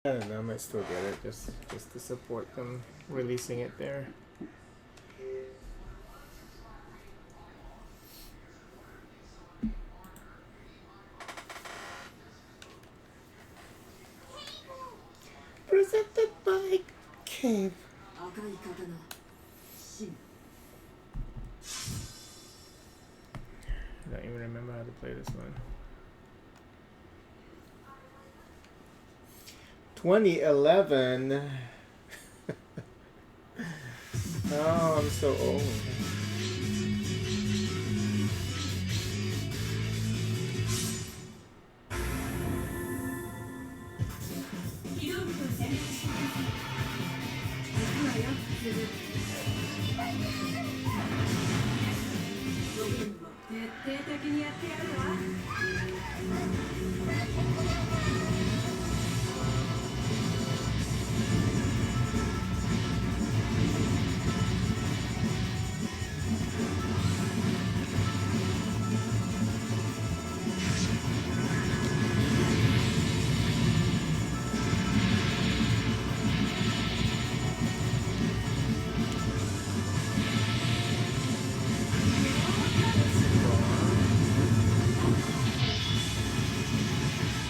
I don't know, I might still get it just to support them releasing it there. Presented by Cave. Akai Katana. I don't even remember how to play this one. 2011. Oh, I'm so old.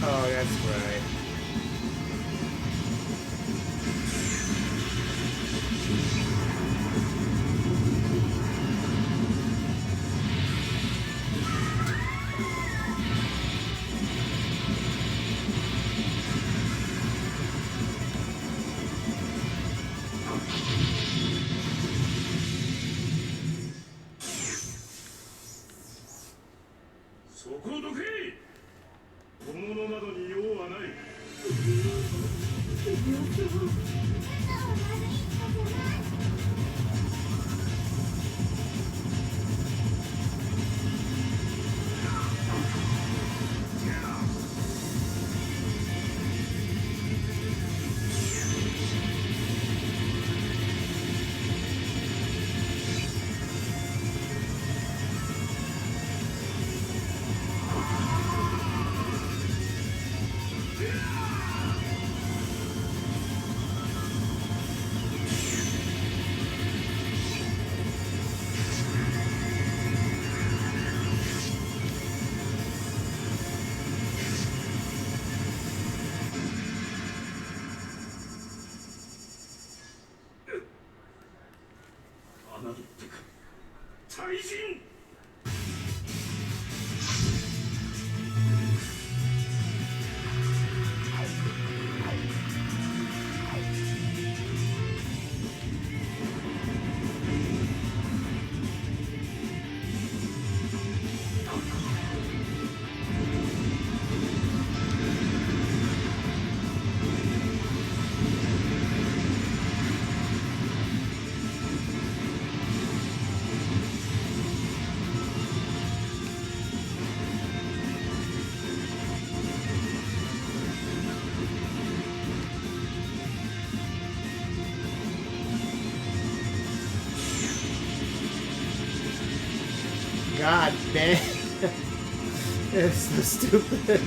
Oh, that's right. God damn. It's so stupid.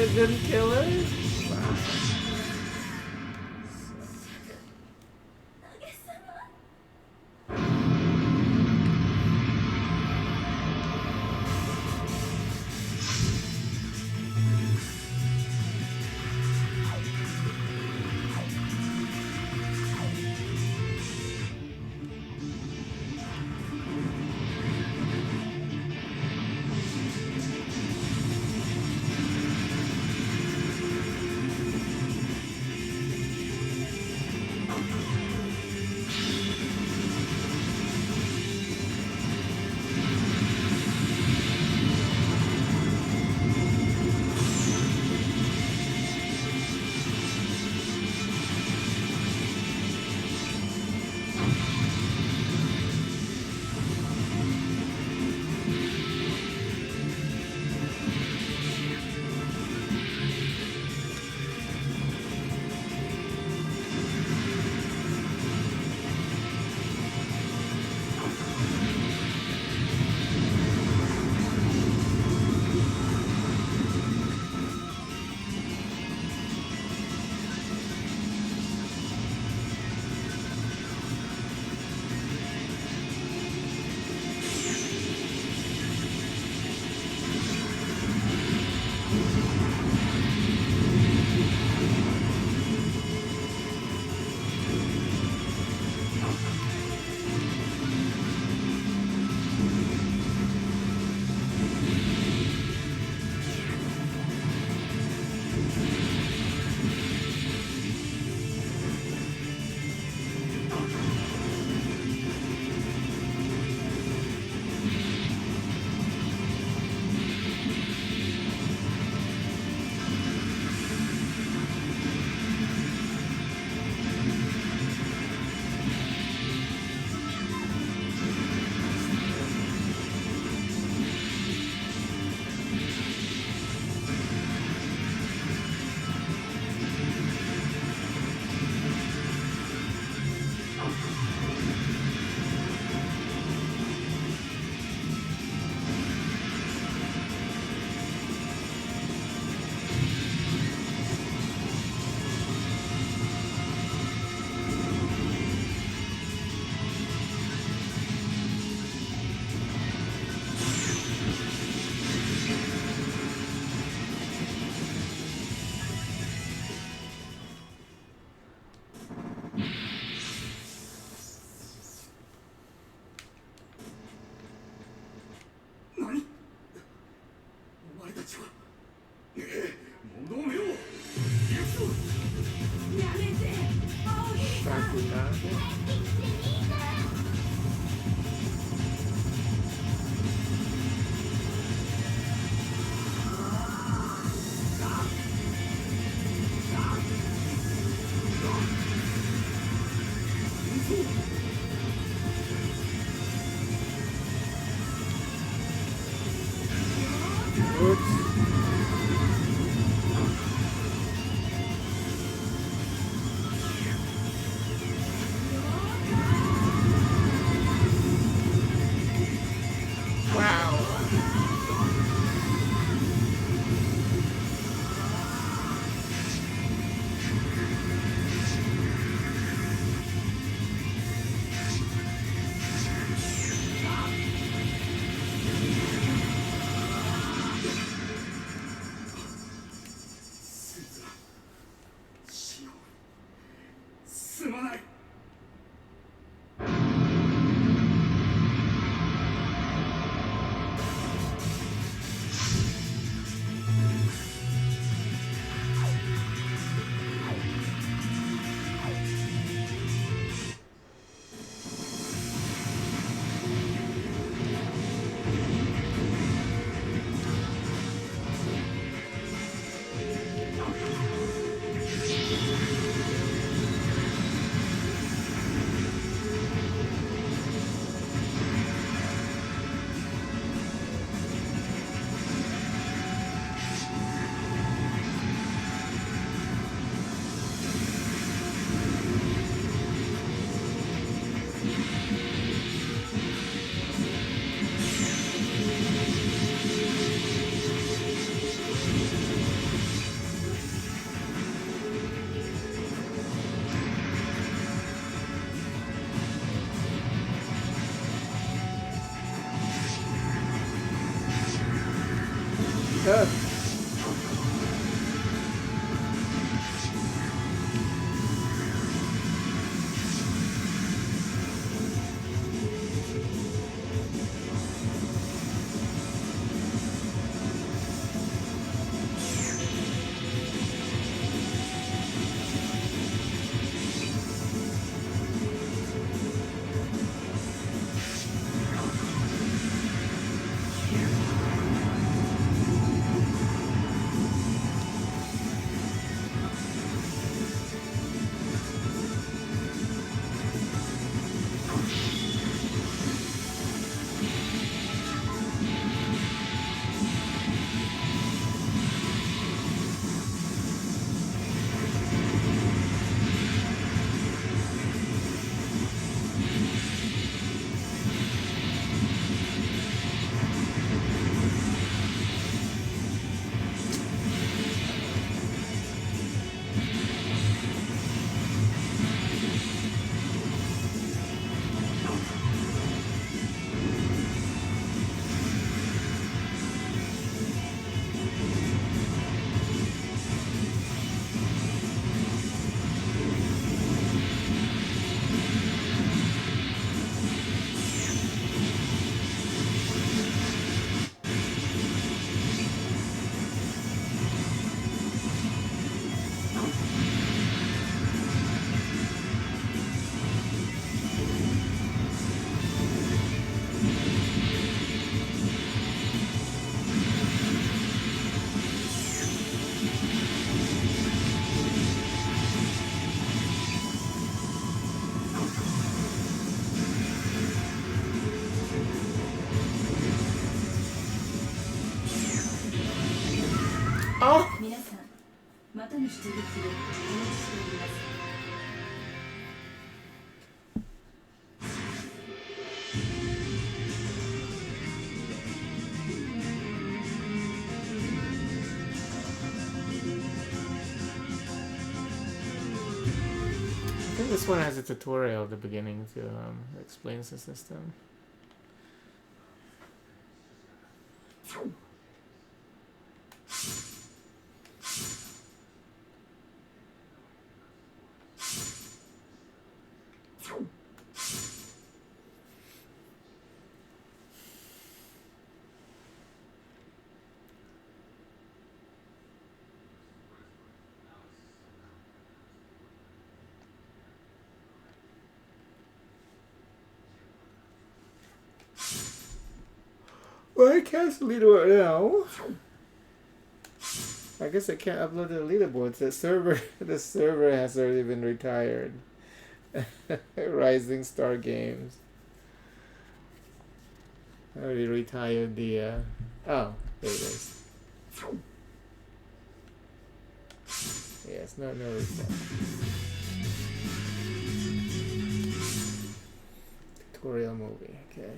it didn't kill her? Wow. Ah. Oh! 皆さん、またの出撃をお待ちしております。 I think this one has a tutorial at the beginning to explains the system. Well, I can't leaderboard now. I guess I can't upload the leaderboards. The server has already been retired. Rising Star Games. I already retired the. Oh, there it is. Yes, no restart. Tutorial movie. Okay.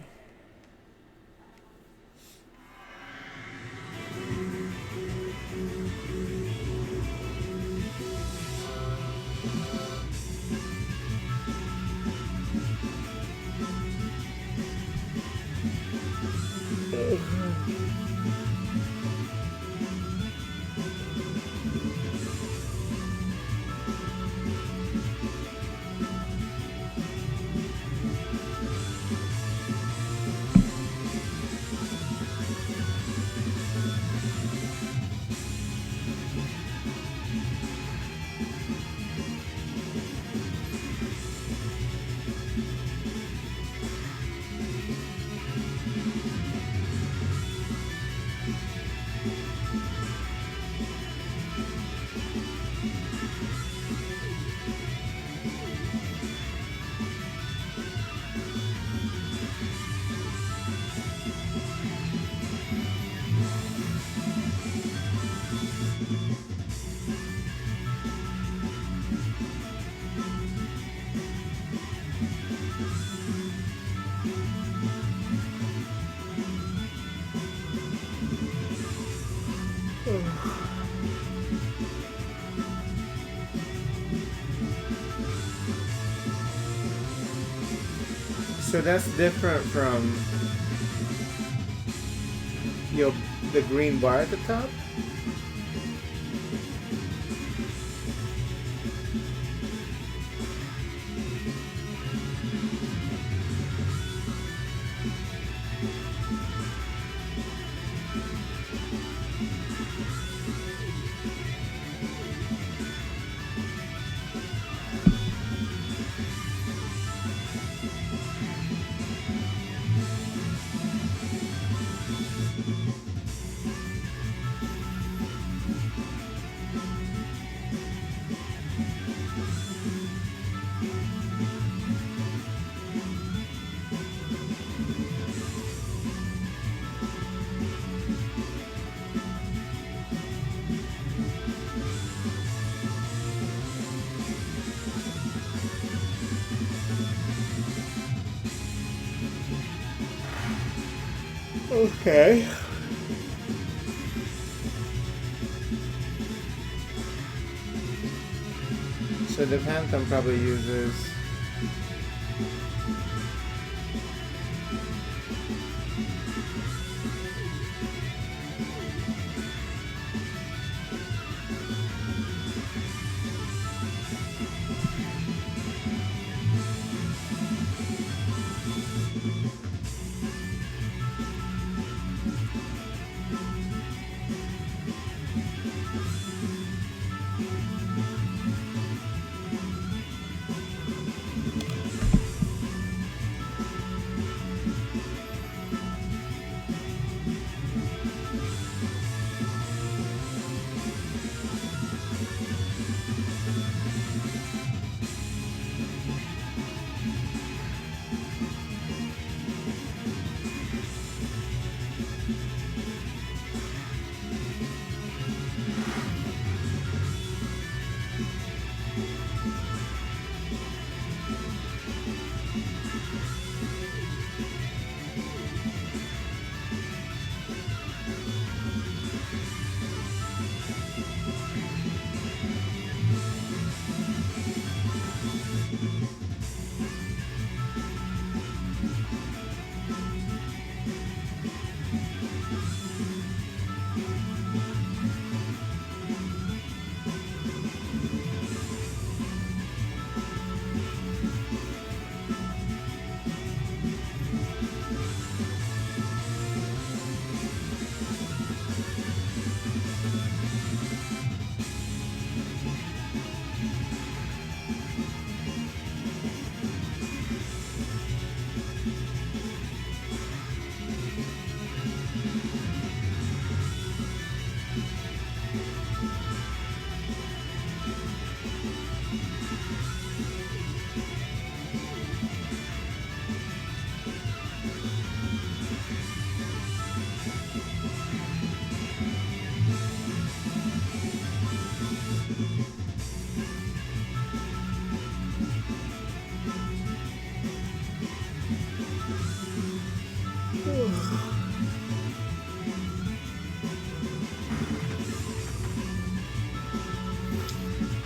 So that's different from your the green bar at the top? Okay. So the Phantom probably uses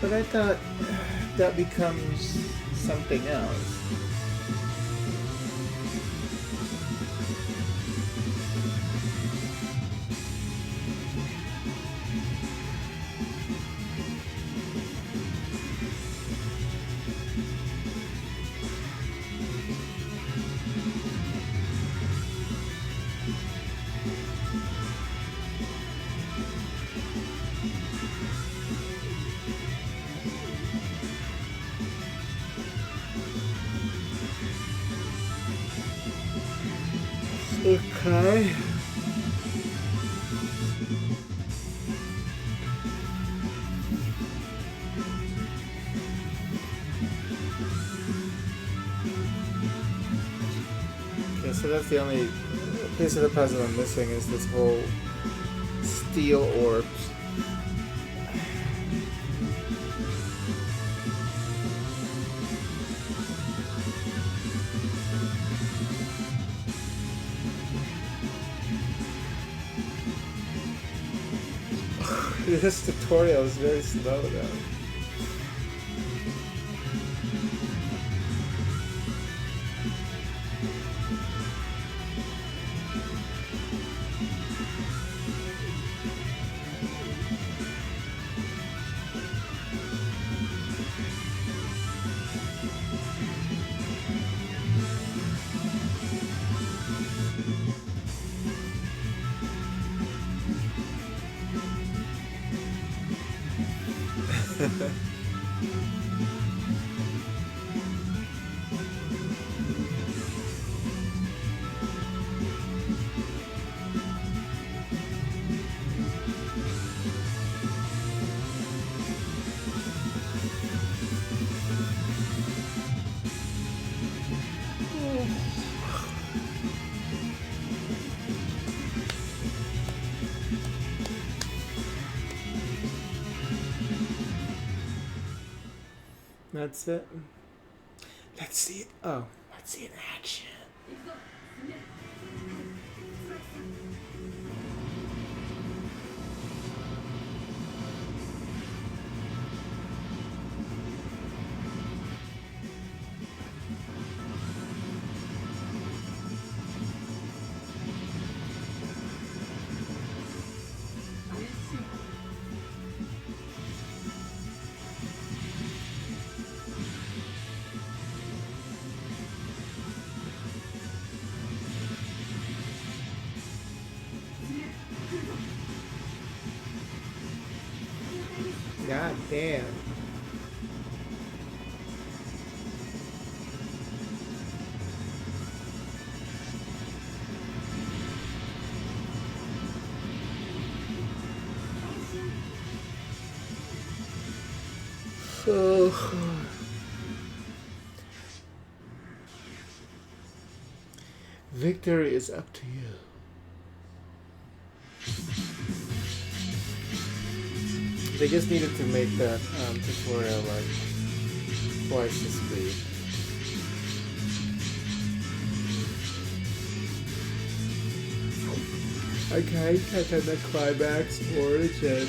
but I thought that becomes something else. Okay. Okay, so that's the only piece of the puzzle I'm missing is this whole steel orbs. This tutorial is very slow though. That's it. Let's see it. Oh, let's see it in action. God damn. Victory is up to you. They just needed to make that tutorial like twice the speed. Okay, Katana climax origin.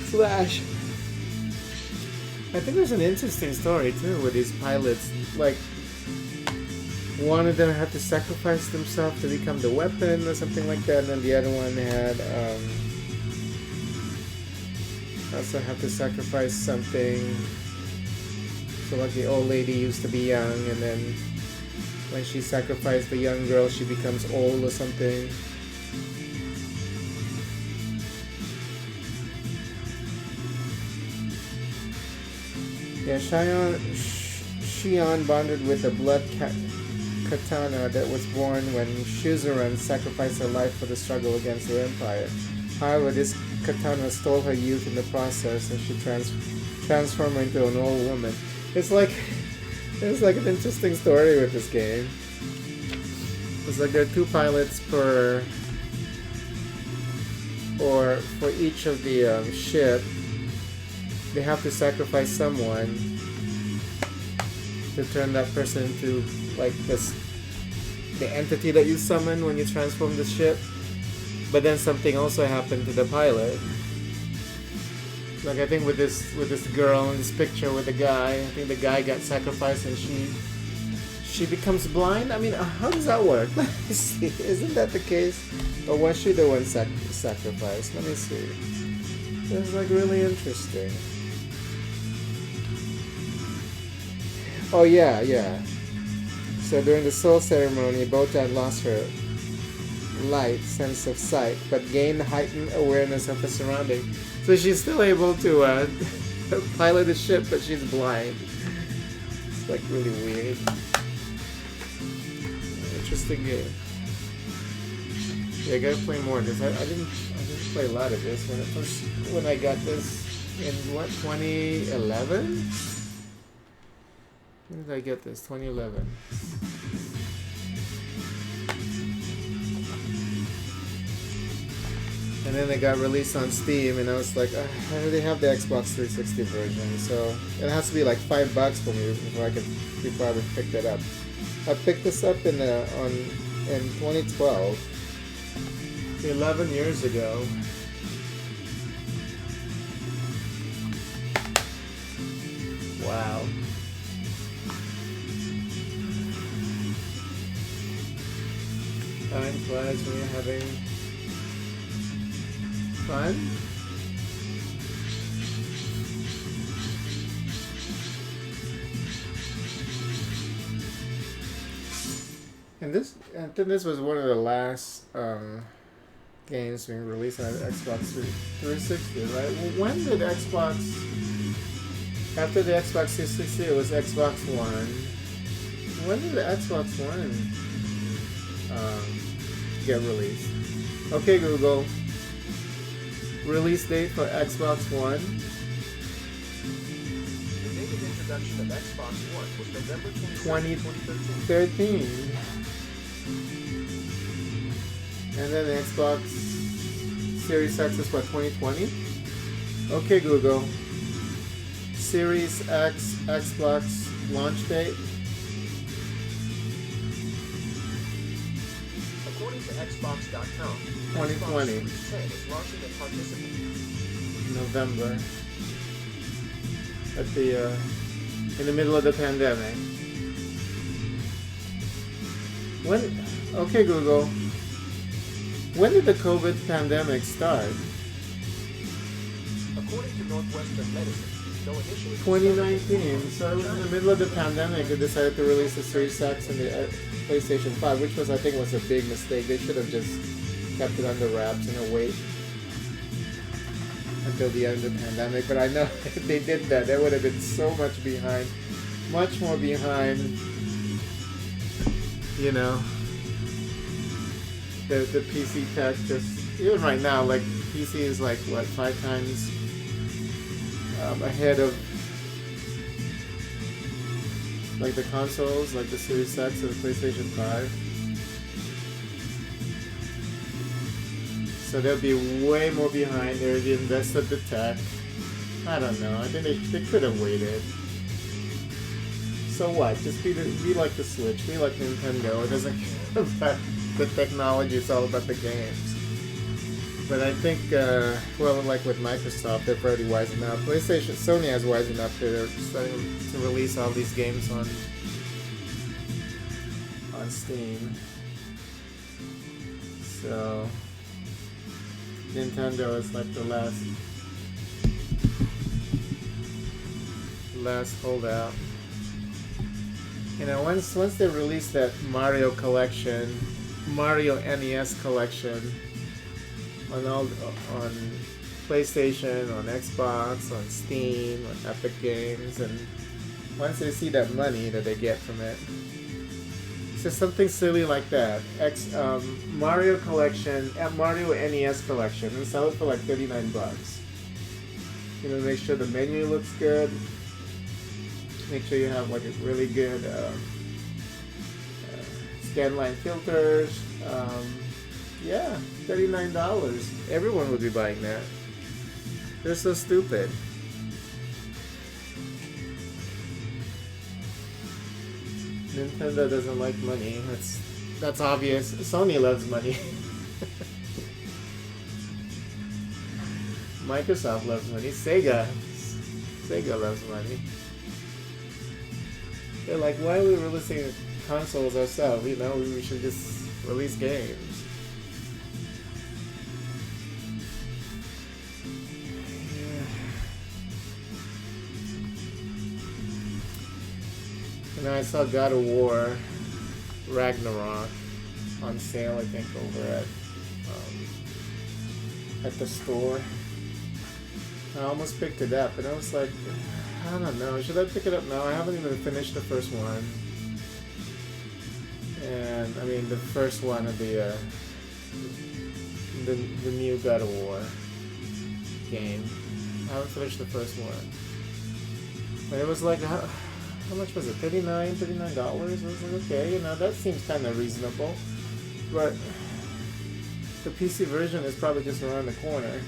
Slash. I think there's an interesting story too with these pilots. Like, one of them had to sacrifice themselves to become the weapon or something like that, and then the other one had also have to sacrifice something. So like the old lady used to be young, and then when she sacrificed the young girl, she becomes old or something. Yeah, Shion bonded with the blood Katana that was born when Shuzuran sacrificed her life for the struggle against the Empire. However, this Katana stole her youth in the process, and she transformed her into an old woman. It's like an interesting story with this game. It's like there are two pilots or for each of the ship. They have to sacrifice someone to turn that person into like the entity that you summon when you transform the ship. But then something also happened to the pilot. Like I think with this girl in this picture with the guy, I think the guy got sacrificed and she becomes blind. I mean, how does that work? Let me see. Isn't that the case? Or was she the one sacrificed? Let me see. It's like really interesting. Oh yeah. So during the soul ceremony, Botan lost her light sense of sight, but gained heightened awareness of her surroundings. So she's still able to pilot a ship, but she's blind. It's like really weird. Interesting game. Yeah, I gotta play more of this. I didn't play a lot of this when I got this in 2011? When did I get this? 2011. And then it got released on Steam, and I was like, I already have the Xbox 360 version, so it has to be like $5 for me before I would pick that up. I picked this up in 2012, 11 years ago. Wow. Time flies when you're having fun. And I think this was one of the last games being released on Xbox 360, right? Well, when did Xbox? After the Xbox 360, it was Xbox One. When did the Xbox One get released? Okay, Google. Release date for Xbox One. The date of introduction of Xbox One was November 2013. And then the Xbox Series X is what, 2020? Okay, Google. Series X Xbox launch date. According to Xbox.com, 2020. Xbox Series 10 is launching at participant November. At the in the middle of the pandemic. When? Okay, Google. When did the COVID pandemic start? According to Northwestern Medicine, though initially 2019. So it was in the middle of the pandemic they decided to release the Series X and the PlayStation 5, which was, I think, was a big mistake. They should have just kept it under wraps and wait until the end of the pandemic. But I know if they did that, they would have been so much behind, much more behind, you know, the PC tech. Just even right now, like PC is like what, 5 times ahead of like the consoles, like the Series X and the PlayStation 5. So they'll be way more behind. They already invested the tech. I don't know. I think they could have waited. So what? Just be like the Switch. Be like Nintendo. It doesn't care about the technology. It's all about the games. But I think, well, like with Microsoft, they're pretty wise enough. Sony has wise enough. They're starting to release all these games on Steam. So Nintendo is like the last holdout. You know, once they release that Mario collection, Mario NES collection, on PlayStation, on Xbox, on Steam, on Epic Games, and once they see that money that they get from it, it's just something silly like that. Mario collection, Mario NES collection, and sell it for like $39. You know, make sure the menu looks good. Make sure you have like a really good scanline filters. Yeah, $39. Everyone would be buying that. They're so stupid. Nintendo doesn't like money. That's obvious. Sony loves money. Microsoft loves money. Sega loves money. They're like, why are we releasing consoles ourselves? You know, we should just release games. And I saw God of War Ragnarok on sale, I think, over at the store. I almost picked it up, and I was like, I don't know, should I pick it up now? I haven't even finished the first one. And I mean the first one of the new God of War game. I haven't finished the first one. But it was like, how much was it? $39? I was like, okay, you know, that seems kind of reasonable. But the PC version is probably just around the corner.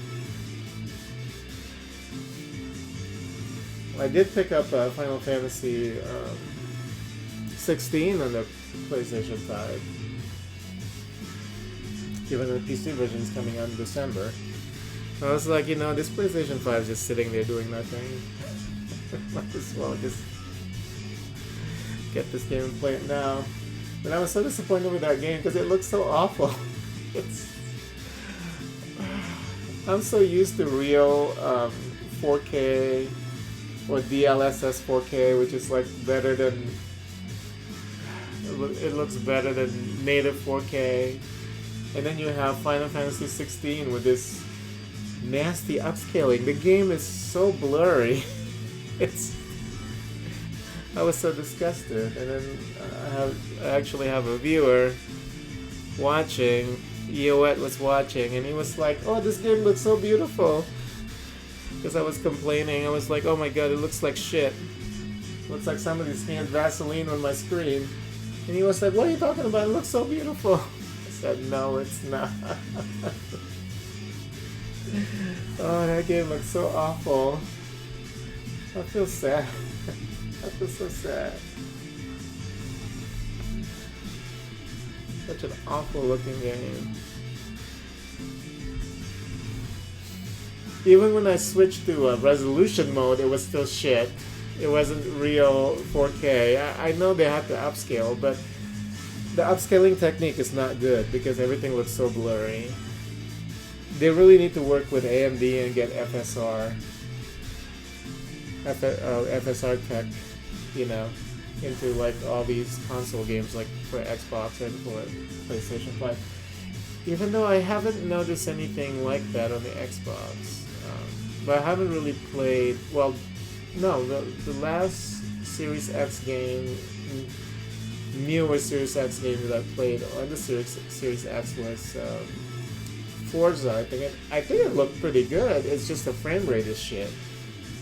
I did pick up Final Fantasy 16 on the PlayStation 5. Given the PC version is coming out in December. I was like, you know, this PlayStation 5 is just sitting there doing nothing. Might as well just get this game and play it now. But I was so disappointed with that game because it looks so awful. I'm so used to real 4K or DLSS 4K, which is like better than, it looks better than native 4K. And then you have Final Fantasy 16 with this nasty upscaling. The game is so blurry. It's I was so disgusted. And then I actually have a viewer watching. Eowet was watching, and he was like, "Oh, this game looks so beautiful." Because I was complaining, I was like, "Oh my god, it looks like shit. Looks like somebody smeared Vaseline on my screen." And he was like, "What are you talking about? It looks so beautiful." I said, "No, it's not." Oh, that game looks so awful. I feel sad. I feel so sad. Such an awful looking game. Even when I switched to resolution mode, it was still shit. It wasn't real 4K. I know they had to upscale, but the upscaling technique is not good because everything looks so blurry. They really need to work with AMD and get FSR tech, you know, into like all these console games like for Xbox and for PlayStation 5. Even though I haven't noticed anything like that on the Xbox. But I haven't really played, well, no, the last Series X game, newer Series X game that I played on the Series X was Forza. I think it looked pretty good. It's just the frame rate is shit.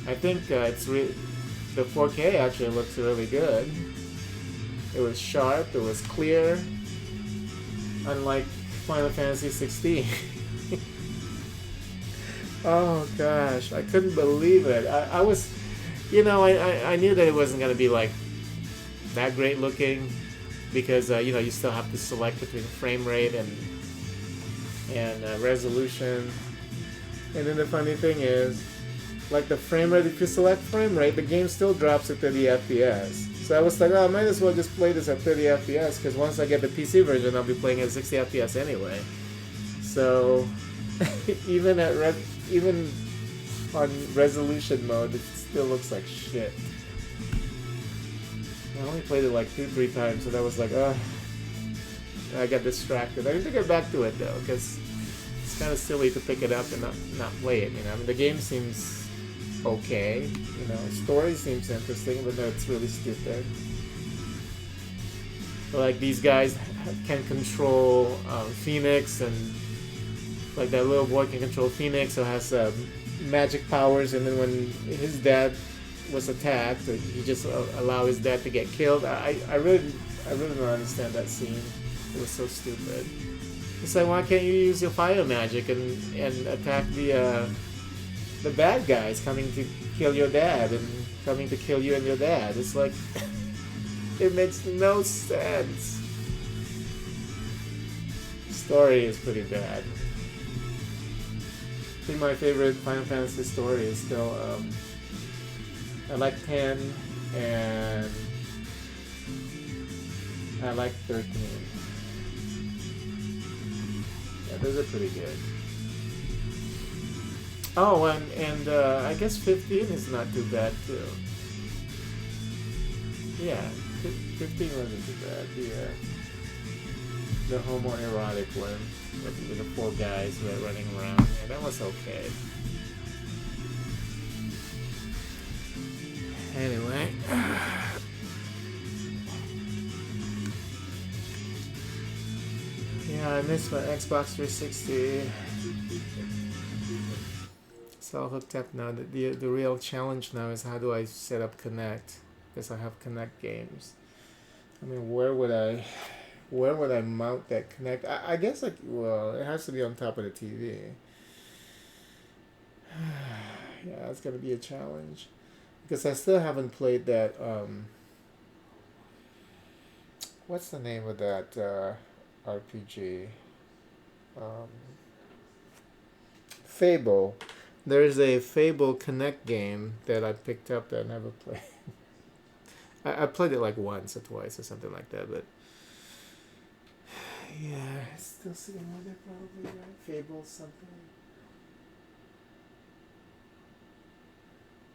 I think the 4K actually looks really good. It was sharp. It was clear. Unlike Final Fantasy 16. Oh gosh, I couldn't believe it. I was, I knew that it wasn't gonna be like that great looking because you still have to select between frame rate and resolution. And then the funny thing is, like the frame rate, if you select frame rate, the game still drops at 30 FPS. So I was like, oh, I might as well just play this at 30 FPS because once I get the PC version, I'll be playing at 60 FPS anyway. So even on resolution mode, it still looks like shit. I only played it like 2-3 times, so that was like, I got distracted. I need to get back to it though, because it's kind of silly to pick it up and not play it. I mean, the game seems okay. Story seems interesting, but no, it's really stupid. Like these guys can control Phoenix, and like that little boy can control Phoenix, so has magic powers. And then when his dad was attacked, he just allowed his dad to get killed. I really don't understand that scene. It was so stupid. It's like, why can't you use your fire magic and attack the bad guys coming to kill your dad and coming to kill you and your dad? It's like it makes no sense. Story is pretty bad. I think my favorite Final Fantasy story is still I like 10 and I like 13. Yeah, those are pretty good. Oh, and I guess 15 is not too bad too. Yeah, 15 wasn't too bad. The homoerotic one with the 4 guys who are running around. Yeah, that was okay. Anyway. Yeah, I missed my Xbox 360. It's all hooked up now. The real challenge now is how do I set up Connect? Because I have Connect games. I mean, where would I mount that Connect? I guess it has to be on top of the TV. Yeah, it's gonna be a challenge because I still haven't played that. What's the name of that RPG? Fable. There's a Fable Connect game that I picked up that I never played. I played it like once or twice or something like that, but yeah, it's still sitting on there probably, right? Fable something.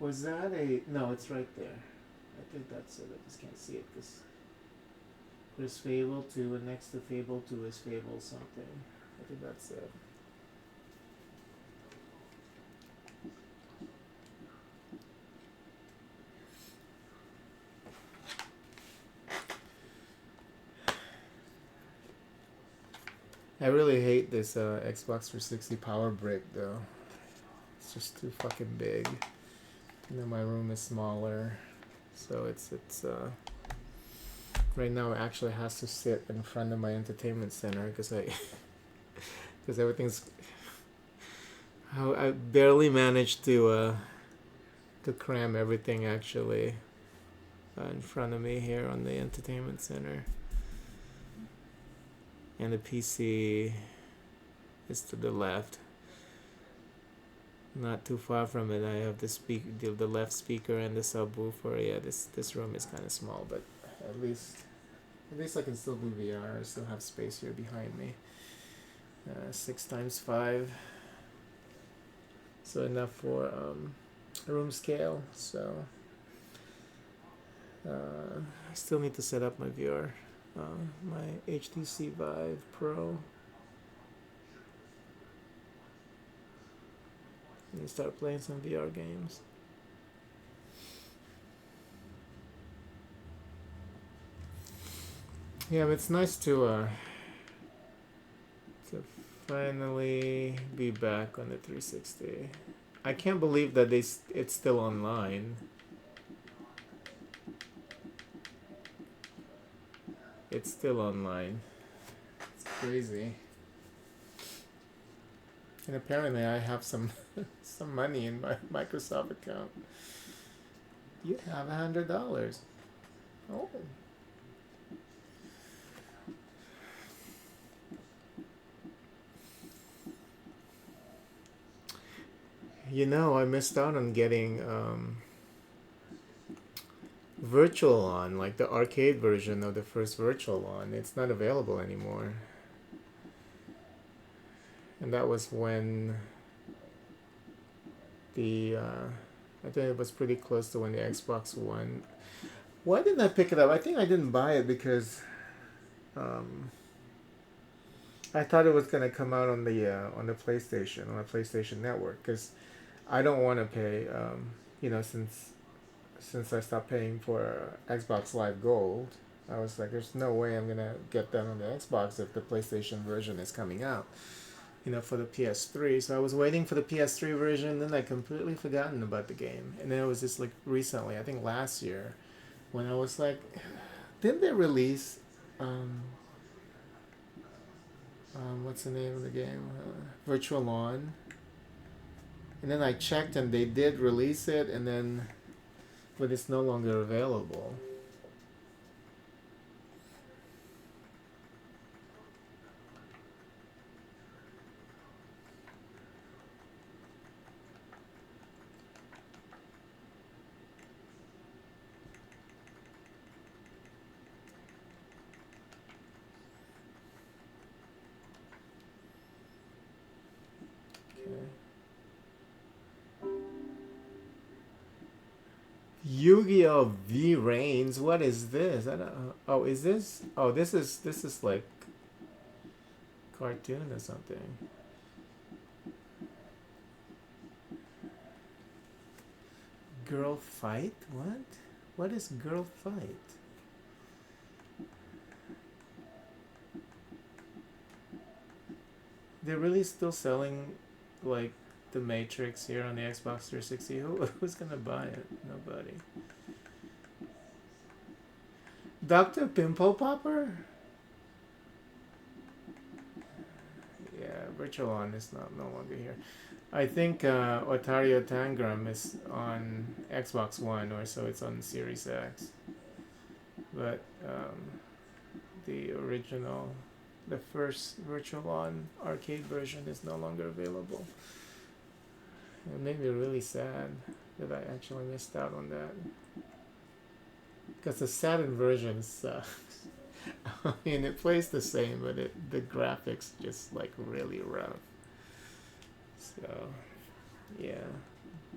Was that a... No, it's right there. I think that's it. I just can't see it because there's Fable 2 and next to Fable 2 is Fable something. I think that's it. I really hate this Xbox 360 power brick though. It's just too fucking big. You know, my room is smaller, so it's right now it actually has to sit in front of my entertainment center because because everything's how I barely managed to cram everything actually in front of me here on the entertainment center. And the PC is to the left. Not too far from it, I have the left speaker and the subwoofer. Yeah, this room is kind of small, but at least I can still do VR. I still have space here behind me. 6x5, so enough for room scale. So I still need to set up my VR. My HTC Vive Pro. And start playing some VR games. Yeah, but it's nice to finally be back on the 360. I can't believe that it's still online. It's still online. It's crazy. And apparently I have some some money in my Microsoft account. You have $100. Oh. You know, I missed out on getting Virtual On, like the arcade version of the first Virtual On. It's not available anymore. And that was when I think it was pretty close to when the Xbox One. Why didn't I pick it up? I think I didn't buy it because I thought it was gonna come out on the PlayStation, on the PlayStation Network, because I don't want to pay. Since I stopped paying for Xbox Live Gold, I was like, there's no way I'm gonna get that on the Xbox if the PlayStation version is coming out. For the PS3. So I was waiting for the PS3 version, then I completely forgotten about the game. And then it was just like recently, I think last year, when I was like, didn't they release, what's the name of the game? Virtual On. And then I checked and they did release it, but it's no longer available. Yu-Gi-Oh! V Reigns. What is this? I don't. Oh, is this? Oh, this is like cartoon or something. Girl fight? What? What is girl fight? They're really still selling like the Matrix here on the Xbox 360. Who's gonna buy it? Nobody. Dr. Pimple Popper? Yeah, Virtual On is no longer here. I think Otario Tangram is on Xbox One, or so it's on Series X. But the original, the first Virtual On arcade version is no longer available. It made me really sad that I actually missed out on that. Because the Saturn version sucks. I mean, it plays the same, but the graphics just like really rough. So, yeah,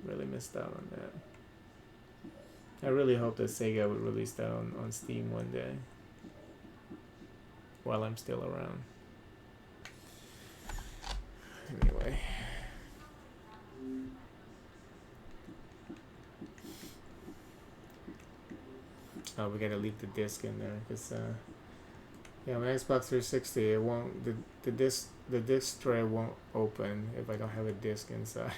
really missed out on that. I really hope that Sega would release that on Steam one day. While I'm still around. we gotta leave the disc in there because yeah, my Xbox 360 it won't the disc tray won't open if I don't have a disc inside.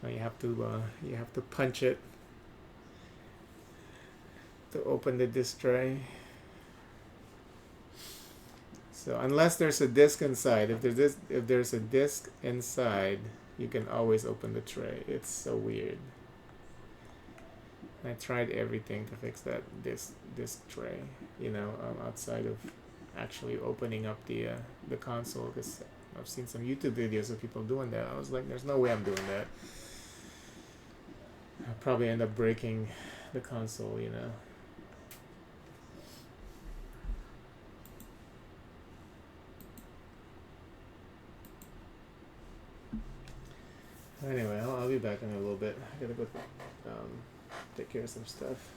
You have to punch it to open the disc tray. So unless there's a disc inside, if there's a disc inside, you can always open the tray. It's so weird. I tried everything to fix that disc tray, outside of actually opening up the console, because I've seen some YouTube videos of people doing that. I was like, there's no way I'm doing that. I'll probably end up breaking the console, Anyway, I'll be back in a little bit. I gotta go take care of some stuff.